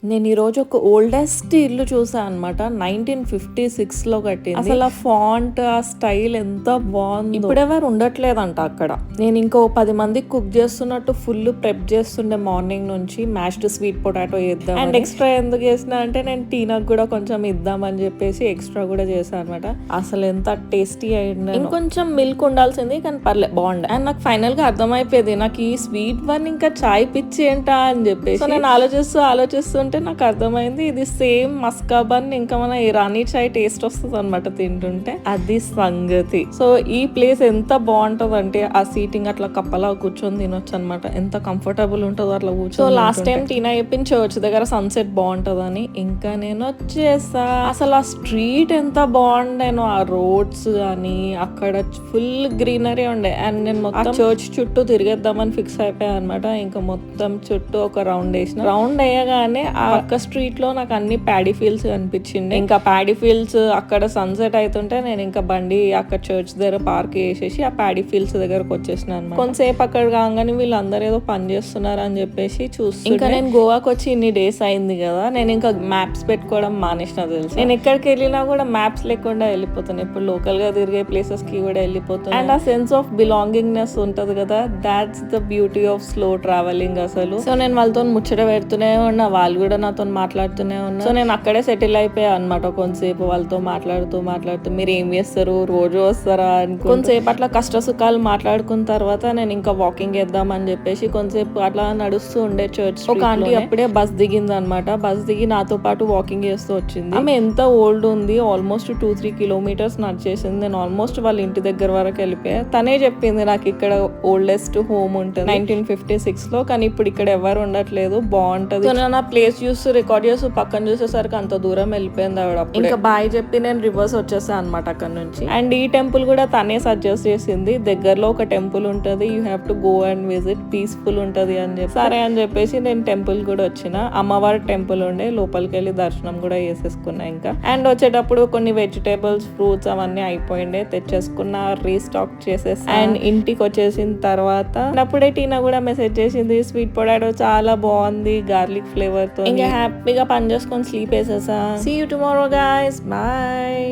నేను ఈరోజు ఒక ఓల్డెస్ట్ ఇల్లు చూసాను అనమాట. 1956లో కట్టింది. అసలు ఆ ఫాంట్, ఆ స్టైల్ ఎంత బాగుంది. ఇప్పుడెవరు ఉండట్లేదంట అక్కడ. నేను ఇంకో 10 మందికి కుక్ చేస్తున్నట్టు ఫుల్ ప్రెప్ చేస్తుండే మార్నింగ్ నుంచి. మ్యాష్డ్ స్వీట్ పొటాటో వేద్దాం అండ్ ఎక్స్ట్రా ఎందుకు చేసిన అంటే నేను టీనాకు కూడా కొంచెం ఇద్దామని చెప్పేసి ఎక్స్ట్రా కూడా చేశాను అనమాట. అసలు ఎంత టేస్టీ అయింది. ఇంకొంచెం మిల్క్ ఉండాల్సింది కానీ పర్లేదు బాగుండే. అండ్ నాకు ఫైనల్ గా అర్థమైపోయింది నాకు ఈ స్వీట్ వన్ ఇంకా చాయ్ పిచ్చి ఏంటా అని చెప్పేసి. నేను ఆలోచిస్తుంటే నాకు అర్థమైంది ఇది సేమ్ మస్కా బన్ ఇంకా మన ఇరానీ చాయ్ టేస్ట్ వస్తుంది అనమాట తింటుంటే. అది సంగతి. సో ఈ ప్లేస్ ఎంత బాగుంటది అంటే ఆ సీటింగ్ అట్లా కప్పలా కూర్చొని తినొచ్చు అనమాట. ఎంత కంఫర్టబుల్ ఉంటుందో అట్లా కూర్చొని. సో లాస్ట్ టైం టీనా చెప్పింది చర్చ్ దగ్గర సన్సెట్ బాగుంటదని. ఇంకా నేను వచ్చేసా. అసలు ఆ స్ట్రీట్ ఎంత బాగుండేనో, ఆ రోడ్స్ కానీ అక్కడ ఫుల్ గ్రీనరీ ఉండే. అండ్ నేను మొత్తం చర్చ్ చుట్టూ తిరిగేద్దామని ఫిక్స్ అయిపోయా అనమాట. ఇంకా మొత్తం చుట్టూ ఒక రౌండ్ వేసిన. రౌండ్ వేయగానే ఆ పక్క స్ట్రీట్ లో నాకు అన్ని ప్యాడీ ఫీల్డ్స్ కనిపించింది. ఇంకా ప్యాడీ ఫీల్డ్స్ అక్కడ సన్సెట్ అవుతుంటే నేను ఇంకా బండి అక్కడ చర్చ్ దగ్గర పార్క్ చేసేసి ఆ ప్యాడీ ఫీల్డ్స్ దగ్గరకు వచ్చేసిన అనమాట. కొంతసేపు అక్కడ కాగానే వీళ్ళందరూ ఏదో పని చేస్తున్నారు అని చెప్పేసి చూస్తే ఇంకా నేను గోవాకి వచ్చి ఇన్ని డేస్ అయింది కదా, నేను ఇంకా మ్యాప్స్ పెట్టుకోవడం మానేసిన తెలుసు. నేను ఎక్కడికి వెళ్ళినా కూడా మ్యాప్స్ లేకుండా వెళ్ళిపోతాను. ఇప్పుడు లోకల్ గా తిరిగే ప్లేసెస్ కి కూడా వెళ్ళిపోతాను. అండ్ ఆ సెన్స్ ఆఫ్ బిలాంగింగ్నెస్ ఉంటది కదా, that's the beauty of slow travelling అసలు. సో నేను వాళ్ళతో ముచ్చట పెడుతూనే ఉన్నా, వాళ్ళు కూడా నాతో మాట్లాడుతూనే ఉన్నా. సో నేను అక్కడే సెటిల్ అయిపోయా అనమాట. కొంతసేపు వాళ్ళతో మాట్లాడుతూ మీరు ఏం చేస్తారు, రోజు వస్తారా అని కొంతసేపు అట్లా కష్ట సుఖాలు మాట్లాడుకున్న తర్వాత నేను ఇంకా వాకింగ్ చేద్దాం అని చెప్పేసి కొంతసేపు అట్లా నడుస్తూ ఉండే చర్చ్. ఒక ఆంటీ అప్పుడే బస్ దిగింది అనమాట. బస్ దిగి నాతో పాటు వాకింగ్ చేస్తూ వచ్చింది. ఆమె ఎంత ఓల్డ్ ఉంది, ఆల్మోస్ట్ 2-3 కిలోమీటర్స్ నడిచేసింది. నేను ఆల్మోస్ట్ వాళ్ళ ఇంటి దగ్గర వరకు వెళ్ళిపోయా. తనే చెప్పింది నాకు ఇక్కడ ఓల్డెస్ట్ హోమ్ ఉంటుంది 1956లో, కానీ ఇప్పుడు ఇక్కడ ఎవరు ఉండట్లేదు, బాగుంటది. సో నేను ఆ ప్లేస్ చూస్తూ రికార్డ్ చేస్తూ పక్కన చూసేసరికి అంత దూరం వెళ్ళిపోయింది ఆవిడ. ఇంకా బాయ్ చెప్పి నేను రివర్స్ వచ్చేసా అనమాట అక్కడ నుంచి. అండ్ ఈ టెంపుల్ కూడా తనే సజెస్ట్ చేసింది. దగ్గరలో ఒక టెంపుల్ ఉంటది, you have to go and visit, peaceful ఉంటది అని చెప్పి. సరే అని చెప్పేసి నేను టెంపుల్ కూడా వచ్చిన. అమ్మవారి టెంపుల్ ఉండే, లోపలికి వెళ్ళి దర్శనం కూడా చేసేసుకున్నా ఇంకా. అండ్ వచ్చేటప్పుడు కొన్ని వెజిటేబుల్స్, ఫ్రూట్స్ అవన్నీ అయిపోయిండే, తెచ్చేసుకున్న, రీస్టాక్ చేసేసి అండ్ ఇంటికి వచ్చేసిన తర్వాత అప్పుడే టీనా కూడా మెసేజ్ చేసింది స్వీట్ పొటాటో చాలా బాగుంది గార్లిక్ ఫ్లేవర్ తో. ఇంకా హ్యాపీగా పని చేసుకొని స్లీప్ వేసేసా. See you tomorrow guys, bye.